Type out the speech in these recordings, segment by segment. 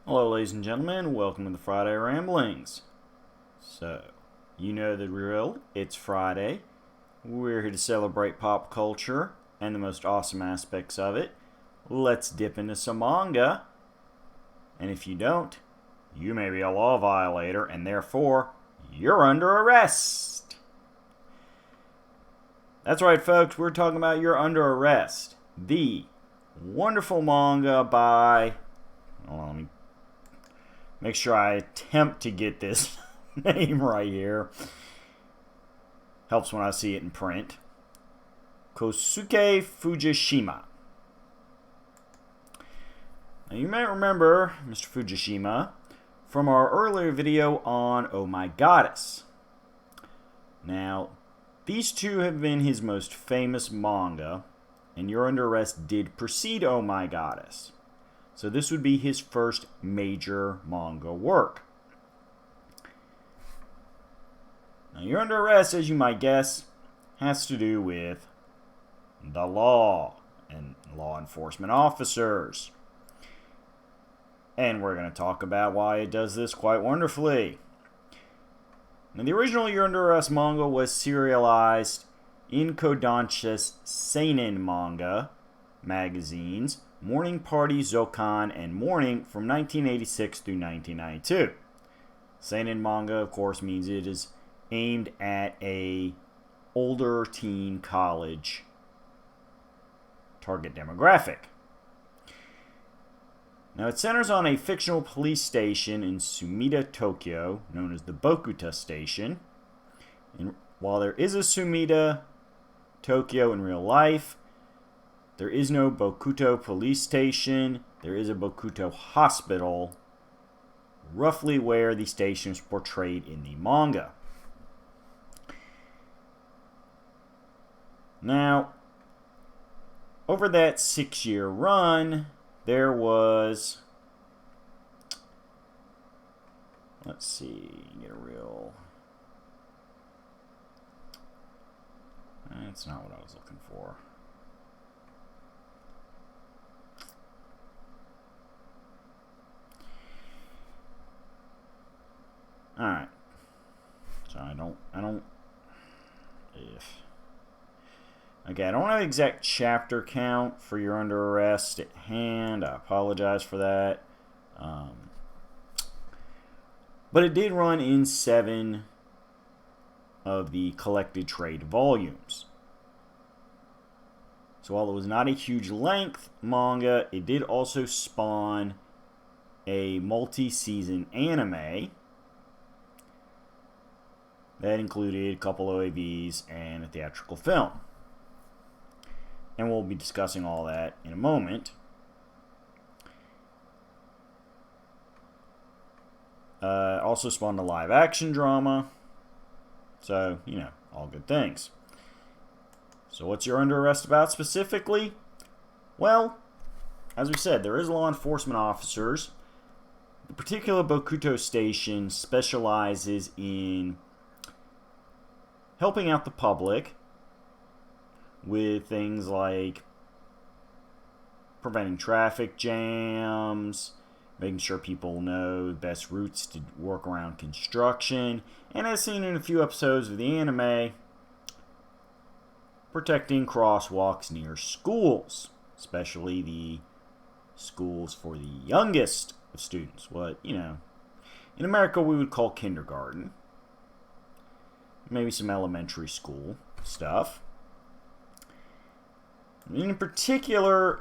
Hello ladies and gentlemen, welcome to the Friday Ramblings. So, you know the drill, it's Friday. We're here to celebrate pop culture and the most awesome aspects of it. Let's dip into some manga. And if you don't, you may be a law violator and therefore, you're under arrest. That's right folks, we're talking about You're Under Arrest. The wonderful manga by... Hold on, let me make sure I attempt to get this name right here. Helps when I see it in print. Kosuke Fujishima. Now you may remember Mr. Fujishima from our earlier video on Oh My Goddess. Now, these two have been his most famous manga, and You're Under Arrest did precede Oh My Goddess. So this would be his first major manga work. Now, You're Under Arrest, as you might guess, has to do with the law and law enforcement officers. And we're going to talk about why it does this quite wonderfully. Now, the original You're Under Arrest manga was serialized in Kodansha's seinen manga magazines, Morning Party Zokan and Morning from 1986 through 1992. Seinen manga, of course, means it is aimed at a older teen college target demographic. Now it centers on a fictional police station in Sumida, Tokyo, known as the Bokuta Station. And while there is a Sumida, Tokyo in real life, there is no Bokuto police station. There is a Bokuto hospital, roughly where the station is portrayed in the manga. Now, over that 6-year run, there was... Let's see, get a real... That's not what I was looking for. Alright. So I don't Okay, I don't have exact chapter count for You're Under Arrest at hand. I apologize for that. But it did run in 7 of the collected trade volumes. So while it was not a huge length manga, it did also spawn a multi-season anime that included a couple OAVs and a theatrical film. And we'll be discussing all that in a moment. Also spawned a live action drama. So, you know, all good things. So what's You're Under Arrest about specifically? Well, as we said, there is law enforcement officers. The particular Bokuto station specializes in helping out the public with things like preventing traffic jams, making sure people know the best routes to work around construction, and as seen in a few episodes of the anime, protecting crosswalks near schools, especially the schools for the youngest of students, what, you know, in America we would call kindergarten. Maybe some elementary school stuff. In particular,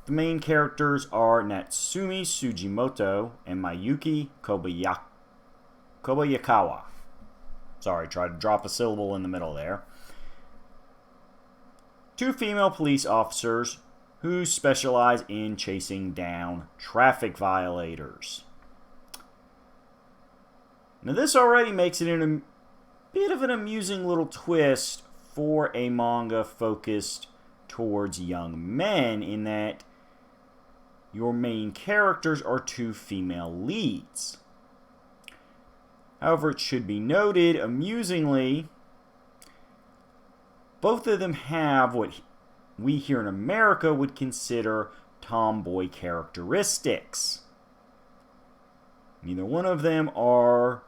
the main characters are Natsumi Sugimoto and Mayuki Kobayakawa. Sorry, tried to drop a syllable in the middle there. 2 female police officers who specialize in chasing down traffic violators. Now this already makes it a bit of an amusing little twist for a manga focused towards young men, in that your main characters are 2 female leads. However, it should be noted, amusingly, both of them have what we here in America would consider tomboy characteristics. Neither one of them are,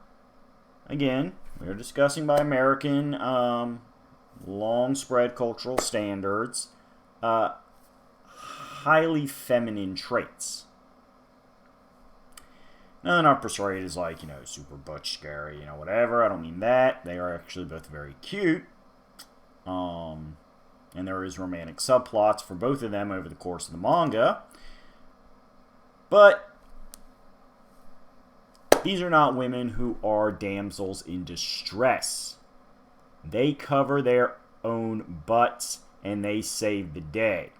again, we are discussing by American long spread cultural standards, highly feminine traits. Now, they're not portrayed as like, super butch, scary, whatever. I don't mean that. They are actually both very cute. And there is romantic subplots for both of them over the course of the manga. But these are not women who are damsels in distress. They cover their own butts and they save the day.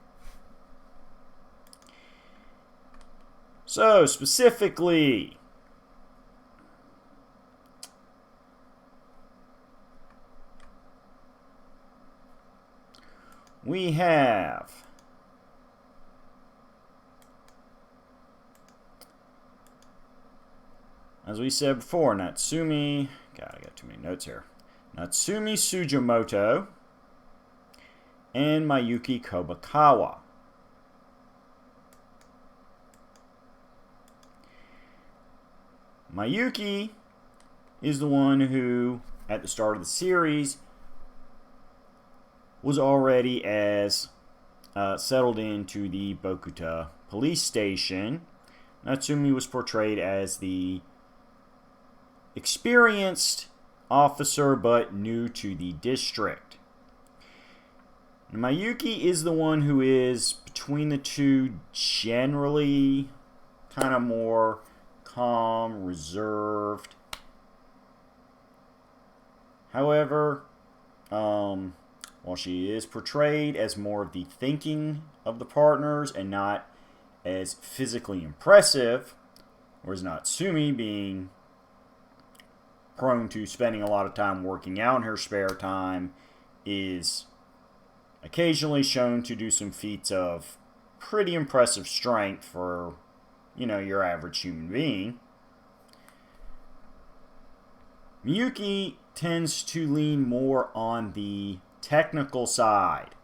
So, specifically, we have as we said before, Natsumi, God, I got too many notes here. Natsumi Sujimoto and Mayuki Kobakawa. Mayuki is the one who, at the start of the series, was already as settled into the Bokuta police station. Natsumi was portrayed as the experienced officer but new to the district. And Mayuki is the one who is, between the two, generally kind of more calm, reserved. However, while she is portrayed as more of the thinking of the partners and not as physically impressive, whereas Natsumi, being prone to spending a lot of time working out in her spare time, is occasionally shown to do some feats of pretty impressive strength for, your average human being. Miyuki tends to lean more on the technical side,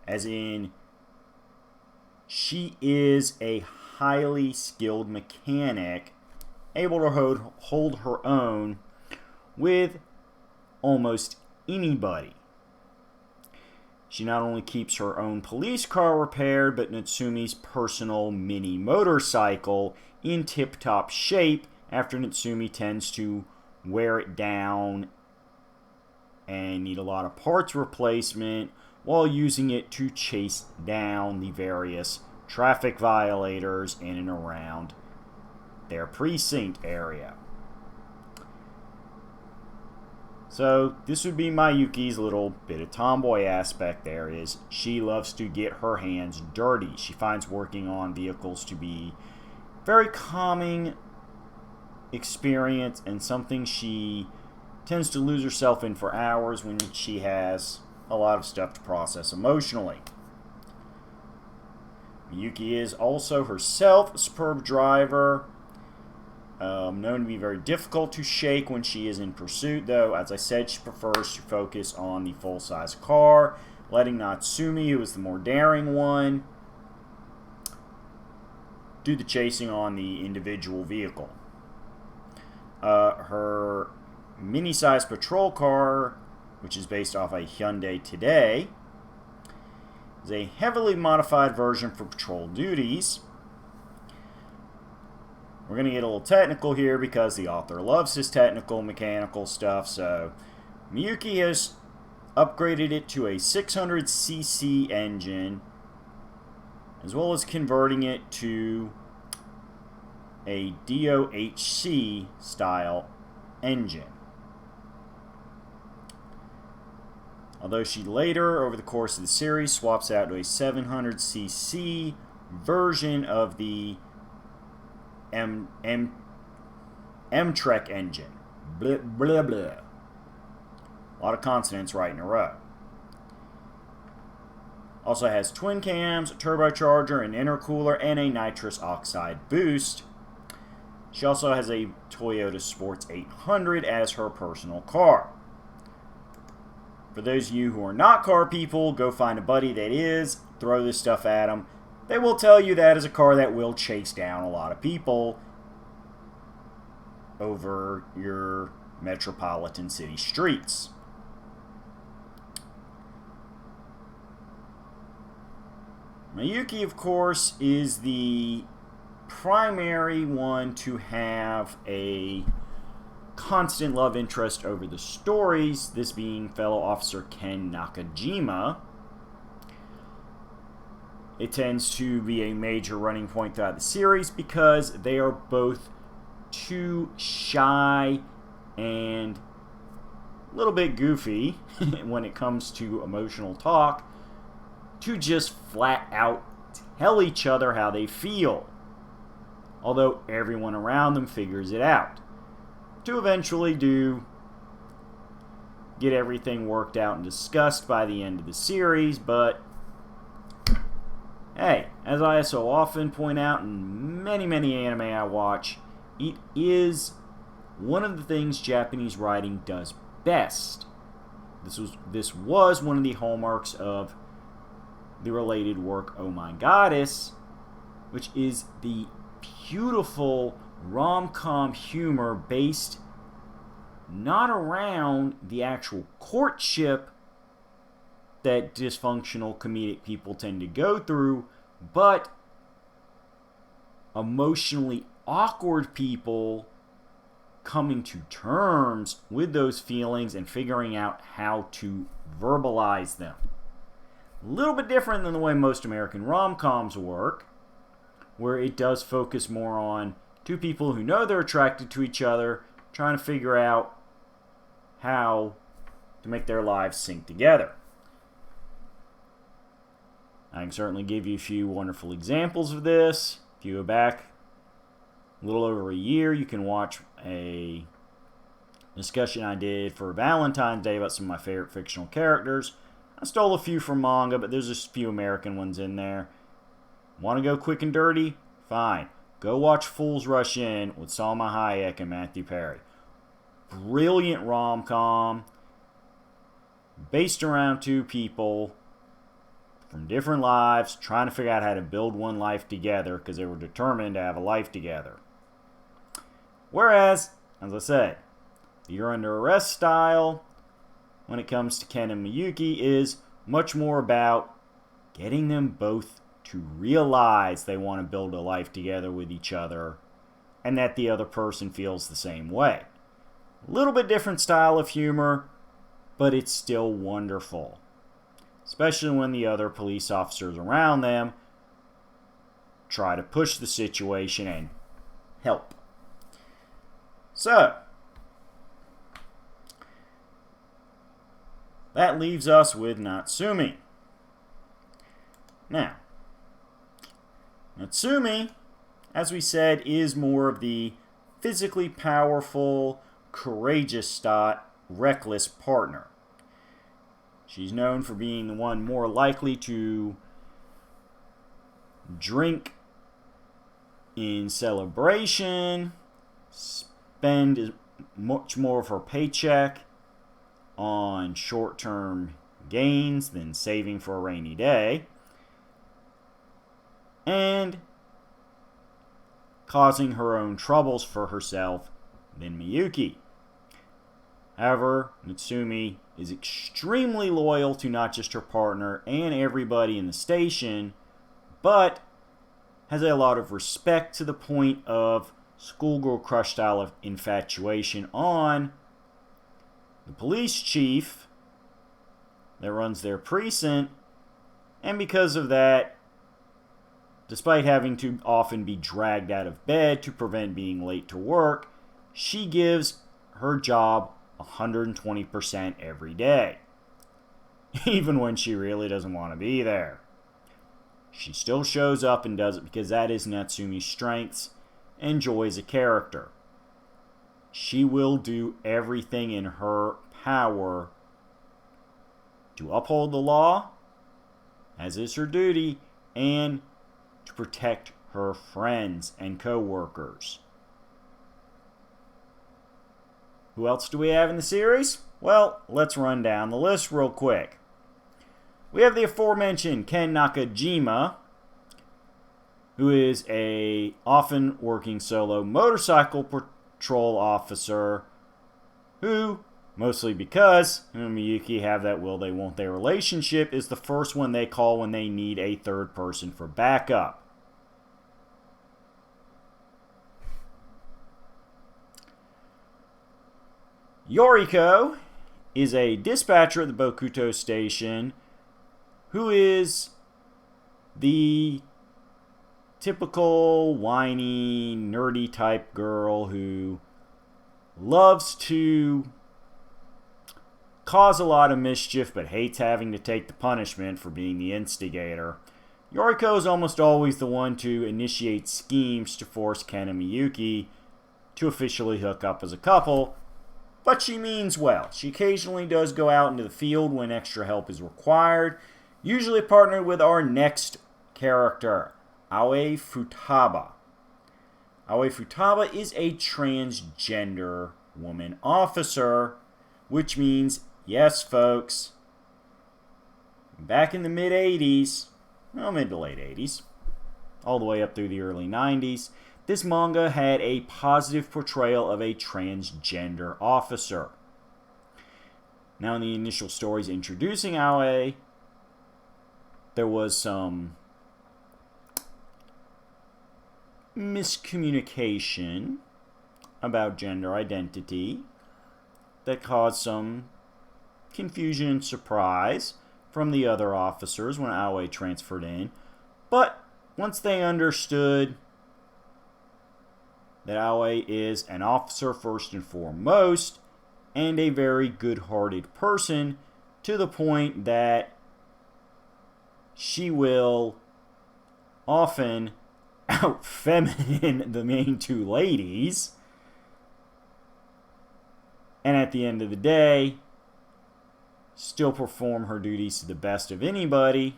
as in she is a highly skilled mechanic, able to hold her own with almost anybody. She not only keeps her own police car repaired, but Natsumi's personal mini motorcycle in tip-top shape after Natsumi tends to wear it down and need a lot of parts replacement while using it to chase down the various traffic violators in and around their precinct area. So this would be Mayuki's little bit of tomboy aspect there, is she loves to get her hands dirty. She finds working on vehicles to be very calming experience and something she tends to lose herself in for hours when she has a lot of stuff to process emotionally. Miyuki is also herself a superb driver, known to be very difficult to shake when she is in pursuit, though, as I said, she prefers to focus on the full-size car, letting Natsumi, who is the more daring one, do the chasing on the individual vehicle. Her mini-sized patrol car, which is based off a Hyundai Today, is a heavily modified version for patrol duties. We're going to get a little technical here because the author loves his technical mechanical stuff. So Miyuki has upgraded it to a 600cc engine, as well as converting it to a DOHC style engine. Although she later, over the course of the series, swaps out to a 700cc version of the M-Trek engine. Blah, blah, blah. A lot of consonants right in a row. Also has twin cams, a turbocharger, an intercooler, and a nitrous oxide boost. She also has a Toyota Sports 800 as her personal car. For those of you who are not car people, go find a buddy that is, throw this stuff at them. They will tell you that is a car that will chase down a lot of people over your metropolitan city streets. Miyuki, of course, is the primary one to have a constant love interest over the stories, this being fellow officer Ken Nakajima. It tends to be a major running point throughout the series because they are both too shy and a little bit goofy when it comes to emotional talk to just flat out tell each other how they feel, although everyone around them figures it out, to eventually get everything worked out and discussed by the end of the series. But hey, as I so often point out in many anime I watch, it is one of the things Japanese writing does best. This was one of the hallmarks of the related work Oh My Goddess, which is the beautiful rom-com humor based not around the actual courtship that dysfunctional comedic people tend to go through, but emotionally awkward people coming to terms with those feelings and figuring out how to verbalize them. A little bit different than the way most American rom-coms work, where it does focus more on two people who know they're attracted to each other, trying to figure out how to make their lives sync together. I can certainly give you a few wonderful examples of this. If you go back a little over a year, you can watch a discussion I did for Valentine's Day about some of my favorite fictional characters. I stole a few from manga, but there's just a few American ones in there. Want to go quick and dirty? Fine. Go watch Fools Rush In with Salma Hayek and Matthew Perry. Brilliant rom-com based around two people from different lives trying to figure out how to build one life together because they were determined to have a life together. Whereas, as I said, the You're Under Arrest style, when it comes to Ken and Miyuki, is much more about getting them both to realize they want to build a life together with each other and that the other person feels the same way. A little bit different style of humor, but it's still wonderful. Especially when the other police officers around them try to push the situation and help. So, that leaves us with Natsumi. Now, Natsumi, as we said, is more of the physically powerful, courageous, reckless partner. She's known for being the one more likely to drink in celebration, spend much more of her paycheck on short-term gains than saving for a rainy day, and causing her own troubles for herself than Miyuki. However, Natsumi is extremely loyal to not just her partner and everybody in the station, but has a lot of respect to the point of schoolgirl crush style of infatuation on the police chief that runs their precinct, and because of that, despite having to often be dragged out of bed to prevent being late to work, she gives her job 120% every day, even when she really doesn't want to be there. She still shows up and does it because that is Natsumi's strengths and joy as a character. She will do everything in her power to uphold the law, as is her duty, and to protect her friends and co-workers. Who else do we have in the series? Well, let's run down the list real quick. We have the aforementioned Ken Nakajima, who is a often working solo motorcycle patrol officer who, mostly because him and Miyuki have that will they won't they relationship, is the first one they call when they need a third person for backup. Yoriko is a dispatcher at the Bokuto station who is the typical whiny, nerdy type girl who loves to cause a lot of mischief but hates having to take the punishment for being the instigator. Yoriko is almost always the one to initiate schemes to force Ken and Miyuki to officially hook up as a couple, but she means well. She occasionally does go out into the field when extra help is required, usually partnered with our next character, Aoi Futaba. Aoi Futaba is a transgender woman officer, which means, yes folks, back in the mid-80s, well, mid to late 80s, all the way up through the early 90s, this manga had a positive portrayal of a transgender officer. Now, in the initial stories introducing Aoi, there was some miscommunication about gender identity that caused some confusion and surprise from the other officers when Aoi transferred in. But once they understood that Aoi is an officer first and foremost, and a very good-hearted person, to the point that she will often out-feminine the main two ladies, and at the end of the day, still perform her duties to the best of anybody.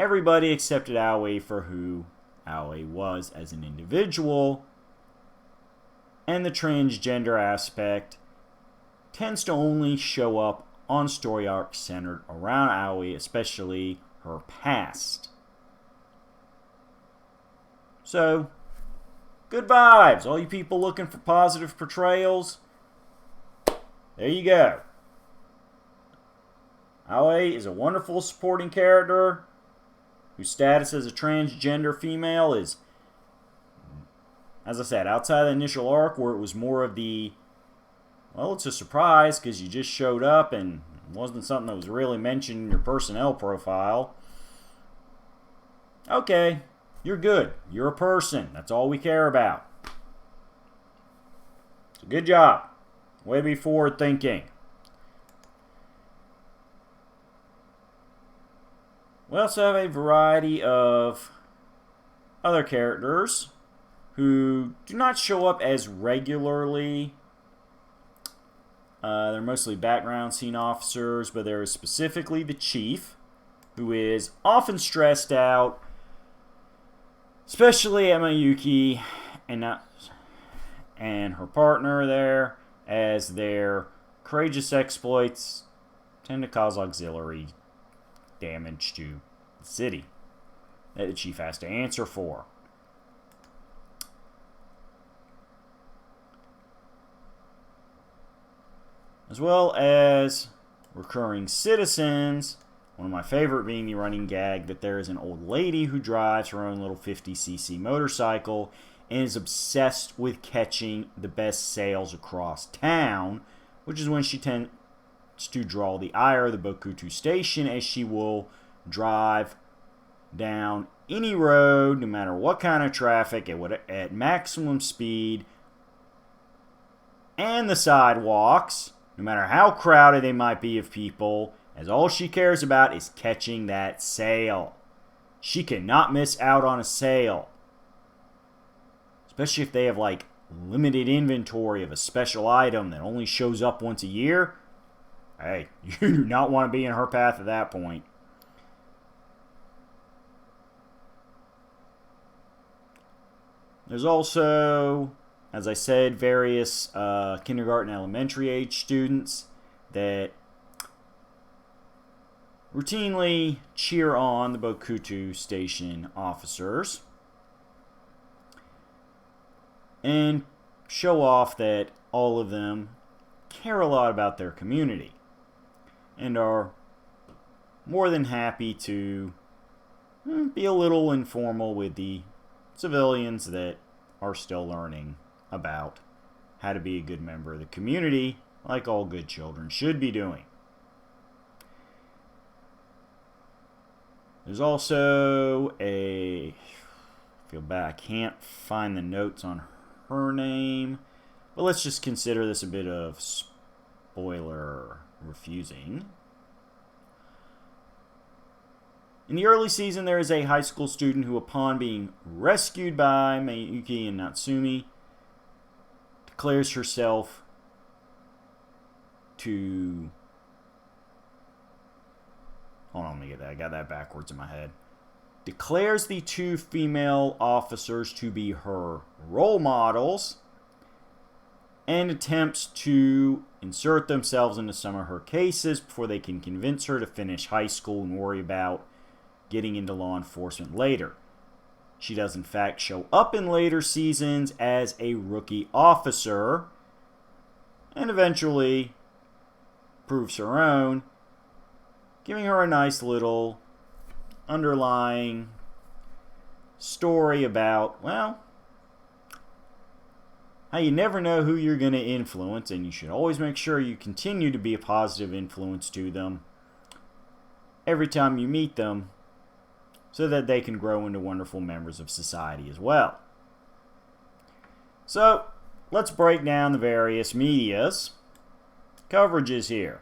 Everybody accepted Aoi for who Aoi was as an individual, and the transgender aspect tends to only show up on story arcs centered around Aoi, especially her past. So, good vibes, all you people looking for positive portrayals. There you go. Aoi is a wonderful supporting character whose status as a transgender female is, as I said, outside the initial arc where it was more of the, well, it's a surprise because you just showed up and it wasn't something that was really mentioned in your personnel profile. Okay, you're good. You're a person. That's all we care about. So good job. Way to be forward thinking. We also have a variety of other characters who do not show up as regularly. They're mostly background scene officers, but there is specifically the chief, who is often stressed out, especially at Miyuki and her partner there, as their courageous exploits tend to cause auxiliary damage to the city that the chief has to answer for. As well as recurring citizens, one of my favorite being the running gag that there is an old lady who drives her own little 50cc motorcycle and is obsessed with catching the best sales across town, which is when she tends to draw the ire of the Bokuto station, as she will drive down any road, no matter what kind of traffic, at maximum speed, and the sidewalks, no matter how crowded they might be of people, as all she cares about is catching that sale. She cannot miss out on a sale, especially if they have like limited inventory of a special item that only shows up once a year. Hey, you do not want to be in her path at that point. There's also, as I said, various kindergarten, elementary age students that routinely cheer on the Bokuto station officers. and show off that all of them care a lot about their community and are more than happy to be a little informal with the civilians that are still learning about how to be a good member of the community, like all good children should be doing. There's also I feel bad, I can't find the notes on her name, but let's just consider this a bit of spoiler refusing. In the early season, there is a high school student who, upon being rescued by Miyuki and Natsumi, declares herself to... Hold on, let me get that. I got that backwards in my head. Declares the two female officers to be her role models and attempts to insert themselves into some of her cases before they can convince her to finish high school and worry about getting into law enforcement later. She does in fact show up in later seasons as a rookie officer and eventually proves her own, giving her a nice little underlying story about, well, how you never know who you're going to influence, and you should always make sure you continue to be a positive influence to them every time you meet them, so that they can grow into wonderful members of society as well. So, let's break down the various media's coverages here.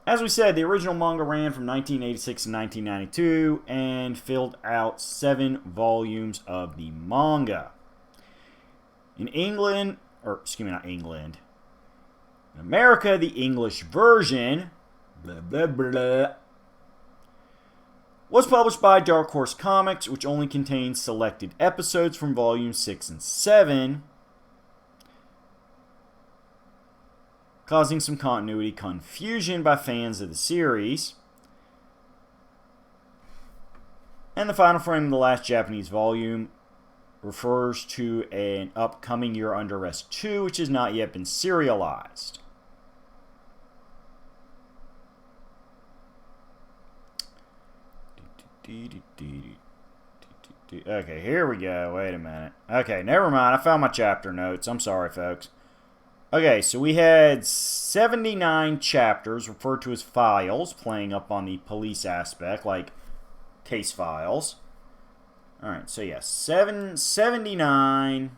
As we said, the original manga ran from 1986 to 1992 and filled out 7 volumes of the manga. In England, or excuse me, not England, in America, the English version was published by Dark Horse Comics, which only contains selected episodes from volumes 6 and 7, causing some continuity confusion by fans of the series. And the final frame of the last Japanese volume refers to an upcoming Year Under Arrest 2, which has not yet been serialized. Okay, here we go. Wait a minute. Okay, never mind. I found my chapter notes. I'm sorry, folks. Okay, so we had 79 chapters referred to as files, playing up on the police aspect, like case files. Alright, so yeah, 79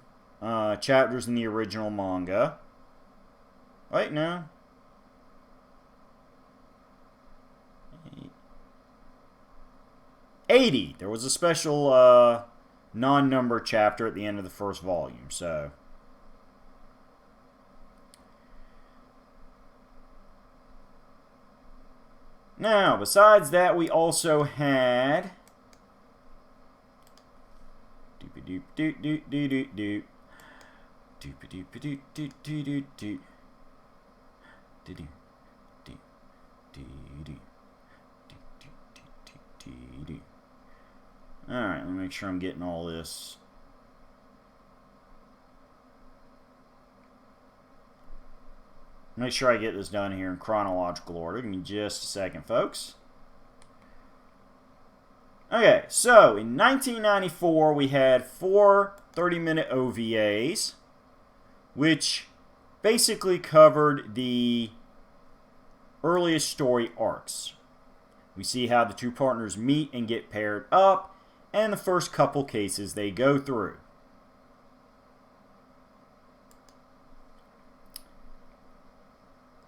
chapters in the original manga. Wait, no. 80. There was a special non-number chapter at the end of the first volume, so... Now, besides that, we also had... Alright, let me make sure I'm getting all this. Make sure I get this done here in chronological order. Give me just a second, folks. Okay, so in 1994, we had 4 30-minute OVAs, which basically covered the earliest story arcs. We see how the two partners meet and get paired up, and the first couple cases they go through.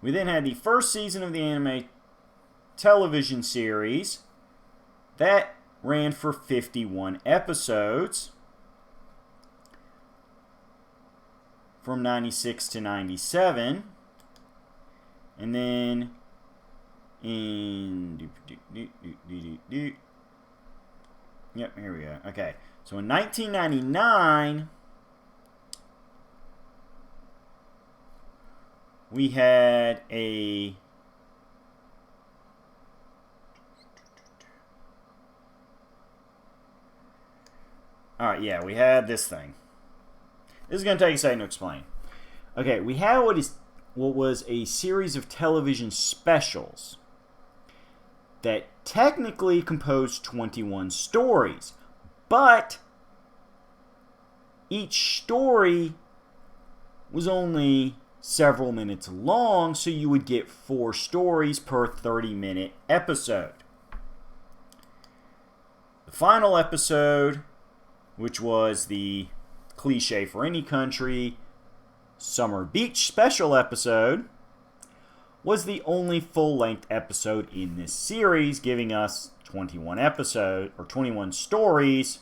We then had the first season of the anime television series. That ran for 51 episodes from 96 to 97. And then in... Yep, here we go. Okay, so in 1999... we had a Alright, yeah, we had this thing. This is going to take a second to explain. Okay, we had what was a series of television specials that technically composed 21 stories, but each story was only several minutes long, so you would get 4 stories per 30-minute episode. The final episode, which was the cliche for any country Summer Beach special episode, was the only full-length episode in this series, giving us 21 stories,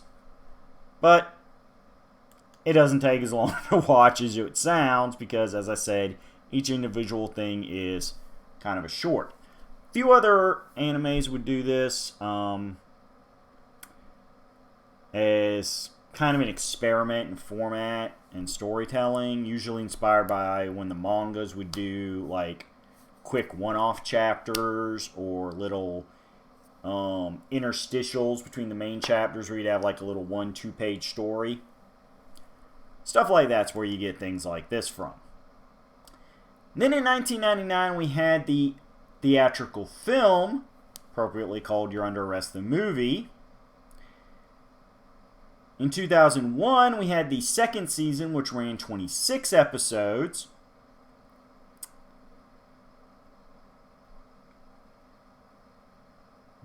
but it doesn't take as long to watch as it sounds because, as I said, each individual thing is kind of a short. A few other animes would do this as kind of an experiment in format and storytelling, usually inspired by when the mangas would do like quick one-off chapters or little interstitials between the main chapters where you'd have like a little 1-2 page story. Stuff like that's where you get things like this from. Then in 1999 we had the theatrical film, appropriately called You're Under Arrest the Movie. In 2001 we had the second season, which ran 26 episodes.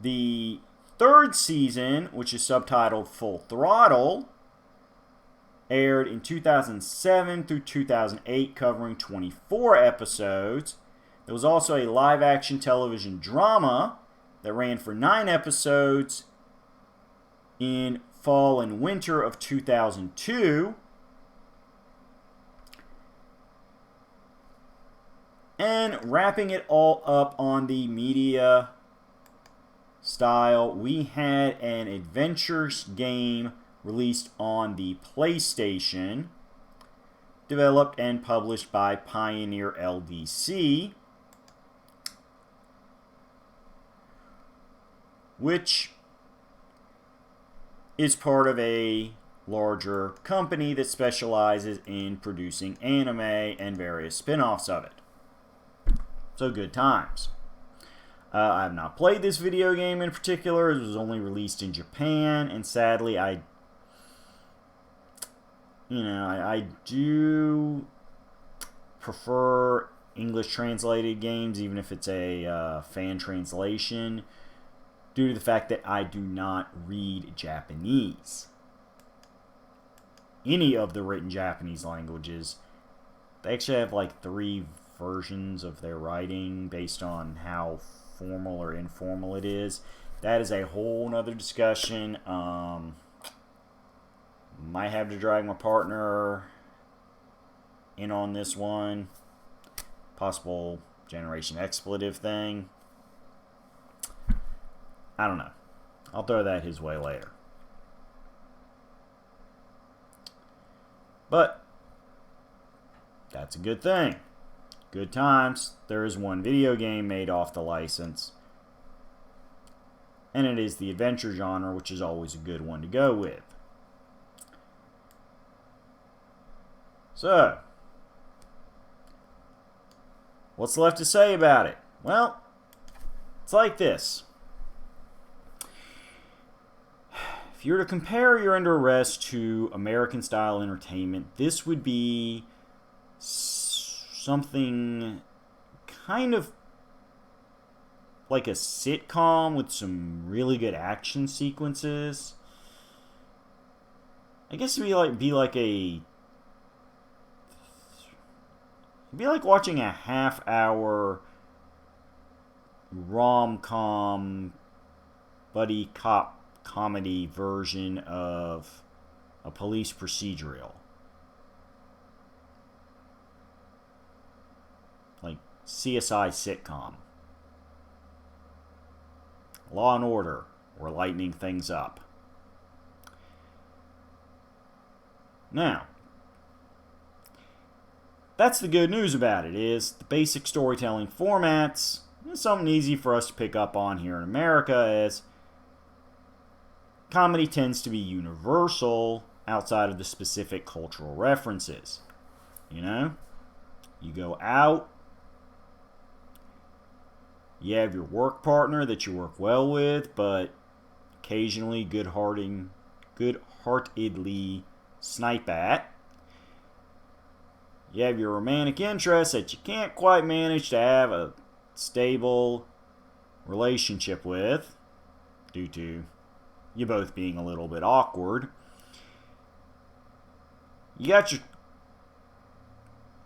The third season, which is subtitled Full Throttle, aired in 2007 through 2008, covering 24 episodes. There was also a live-action television drama that ran for 9 episodes in fall and winter of 2002. And wrapping it all up on the media style, we had an adventures game released on the PlayStation, developed and published by Pioneer LDC, which is part of a larger company that specializes in producing anime and various spin-offs of it. So good times. I have not played this video game in particular. It was only released in Japan, and sadly I do prefer English translated games, even if it's a fan translation, due to the fact that I do not read Japanese. Any of the written Japanese languages, they actually have like 3 versions of their writing based on how formal or informal it is. That is a whole nother discussion. Might have to drag my partner in on this one. Possible Generation eXpletive thing. I don't know. I'll throw that his way later. But that's a good thing. Good times. There is one video game made off the license, and it is the adventure genre, which is always a good one to go with. So, what's left to say about it? Well, it's like this. If you were to compare You're Under Arrest to American-style entertainment, this would be something kind of like a sitcom with some really good action sequences. I guess it'd be like watching a half-hour rom-com buddy cop comedy version of a police procedural. Like CSI sitcom. Law and Order, we're lightening things up. Now, that's the good news about it, is the basic storytelling formats is something easy for us to pick up on here in America, as comedy tends to be universal outside of the specific cultural references. You know? You go out, you have your work partner that you work well with, but occasionally good-heartedly snipe at. You have your romantic interest that you can't quite manage to have a stable relationship with due to you both being a little bit awkward. You got your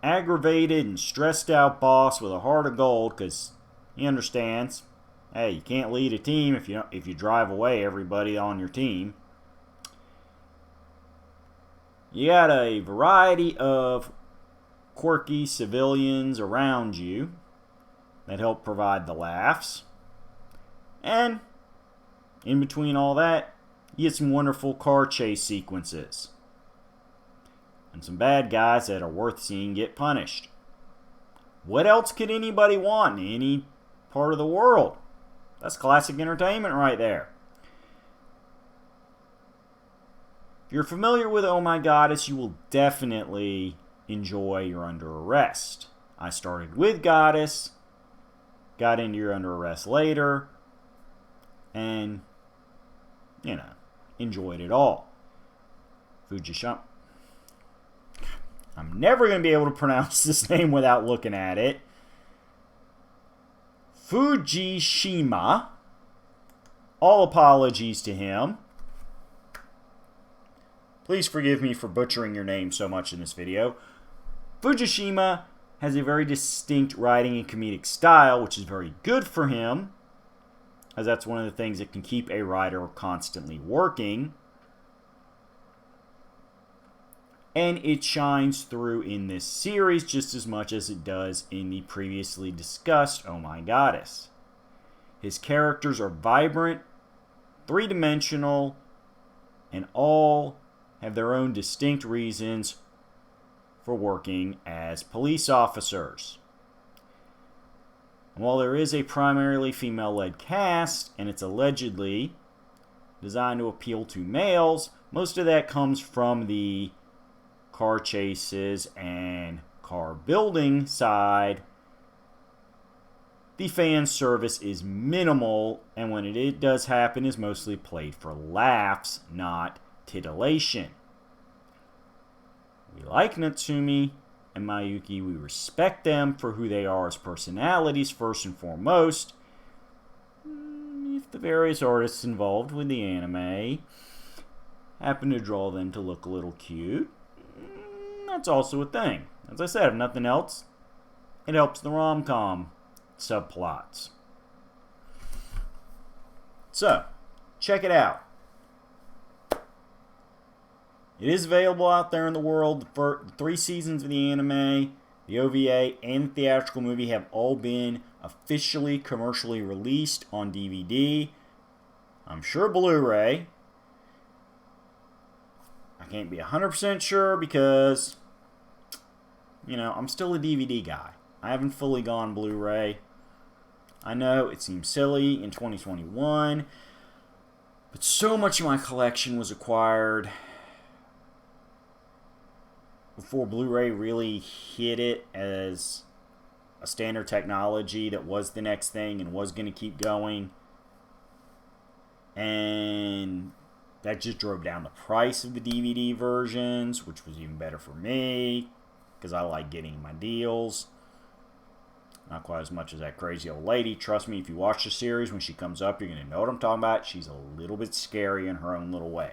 aggravated and stressed out boss with a heart of gold because he understands, hey, you can't lead a team if you drive away everybody on your team. You got a variety of quirky civilians around you that help provide the laughs. And in between all that, you get some wonderful car chase sequences. And some bad guys that are worth seeing get punished. What else could anybody want in any part of the world? That's classic entertainment right there. If you're familiar with Oh My Goddess, you will definitely enjoy You're Under Arrest. I started with Goddess, got into You're Under Arrest later, and, enjoyed it all. Fujishima. I'm never going to be able to pronounce this name without looking at it. Fujishima. All apologies to him. Please forgive me for butchering your name so much in this video. Fujishima has a very distinct writing and comedic style, which is very good for him, as that's one of the things that can keep a writer constantly working. And it shines through in this series just as much as it does in the previously discussed Oh My Goddess. His characters are vibrant, three-dimensional, and all have their own distinct reasons for working as police officers. And while there is a primarily female-led cast, and it's allegedly designed to appeal to males, most of that comes from the car chases and car building side. The fan service is minimal, and when it does happen, is mostly played for laughs, not titillation. We like Natsumi and Mayuki. We respect them for who they are as personalities, first and foremost. If the various artists involved with the anime happen to draw them to look a little cute, that's also a thing. As I said, if nothing else, it helps the rom-com subplots. So, check it out. It is available out there in the world. The 3 seasons of the anime, the OVA, and the theatrical movie have all been officially commercially released on DVD. I'm sure Blu-ray. I can't be 100% sure because, I'm still a DVD guy. I haven't fully gone Blu-ray. I know it seems silly in 2021, but so much of my collection was acquired before Blu-ray really hit it as a standard technology that was the next thing and was going to keep going. And that just drove down the price of the DVD versions, which was even better for me because I like getting my deals. Not quite as much as that crazy old lady. Trust me, if you watch the series, when she comes up, you're going to know what I'm talking about. She's a little bit scary in her own little way.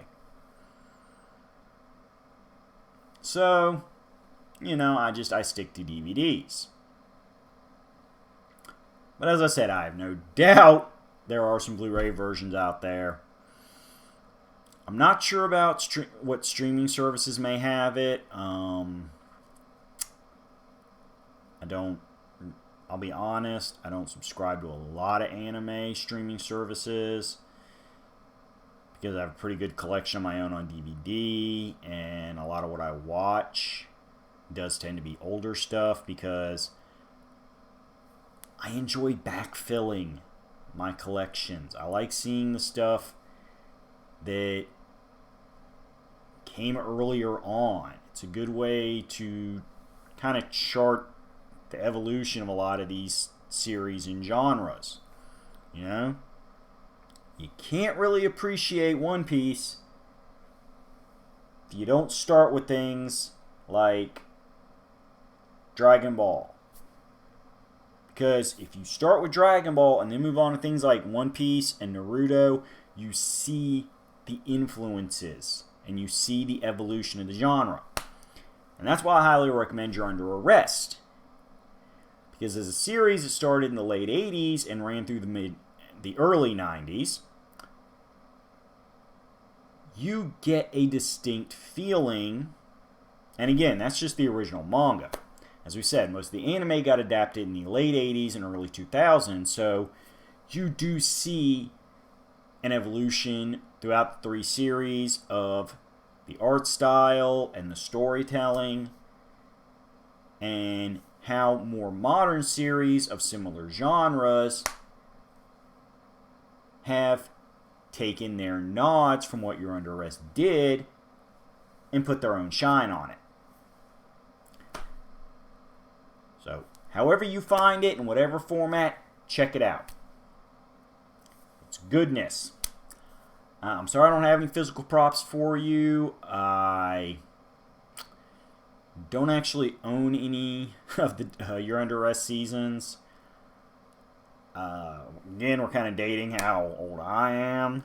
So, I stick to DVDs. But as I said, I have no doubt there are some Blu-ray versions out there. I'm not sure about what streaming services may have it. I'll be honest, I don't subscribe to a lot of anime streaming services because I have a pretty good collection of my own on DVD, and a lot of what I watch does tend to be older stuff because I enjoy backfilling my collections. I like seeing the stuff that came earlier on. It's a good way to kind of chart the evolution of a lot of these series and genres. You know? You can't really appreciate One Piece if you don't start with things like Dragon Ball. Because if you start with Dragon Ball and then move on to things like One Piece and Naruto, you see the influences and you see the evolution of the genre. And that's why I highly recommend You're Under Arrest. Because as a series, it started in the late 80s and ran through the early 90s. You get a distinct feeling, and again, that's just the original manga. As we said, most of the anime got adapted in the late 80s and early 2000s, so you do see an evolution throughout the 3 series of the art style and the storytelling, and how more modern series of similar genres have taken their nods from what You're Under Arrest did and put their own shine on it. So, however you find it, in whatever format, check it out. It's goodness. I'm sorry I don't have any physical props for you. I don't actually own any of the You're Under Arrest seasons. Again, we're kind of dating how old I am.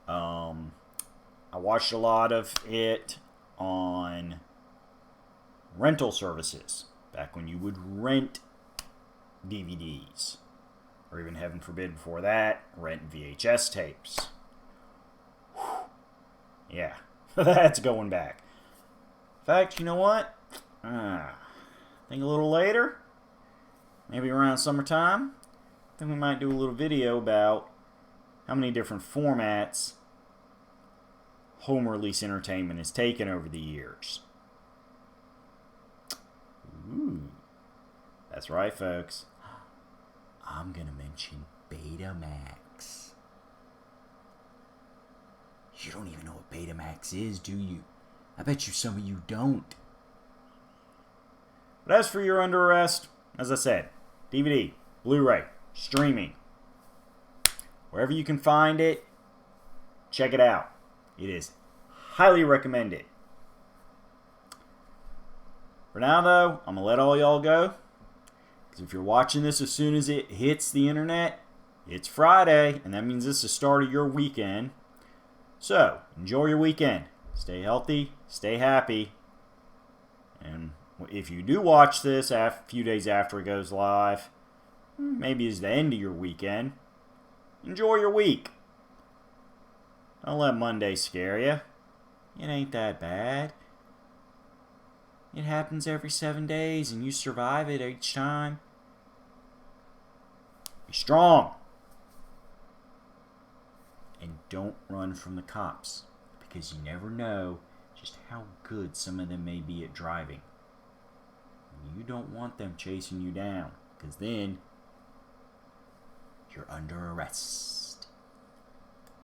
I watched a lot of it on rental services. Back when you would rent DVDs. Or even, heaven forbid, before that, rent VHS tapes. Whew. Yeah, that's going back. In fact, you know what? I think a little later, maybe around summertime, I think we might do a little video about how many different formats home release entertainment has taken over the years. Ooh, that's right, folks. I'm going to mention Betamax. You don't even know what Betamax is, do you? I bet you some of you don't. But as for You're Under Arrest, as I said, DVD, Blu-ray, streaming. Wherever you can find it, check it out. It is highly recommended. For now, though, I'm going to let all y'all go. Because if you're watching this as soon as it hits the internet, it's Friday, and that means this is the start of your weekend. So, enjoy your weekend. Stay healthy, stay happy. And if you do watch this a few days after it goes live, maybe it's the end of your weekend, enjoy your week. Don't let Monday scare you. It ain't that bad. It happens every 7 days and you survive it each time. Be strong. And don't run from the cops, because you never know just how good some of them may be at driving. You don't want them chasing you down, because then you're under arrest.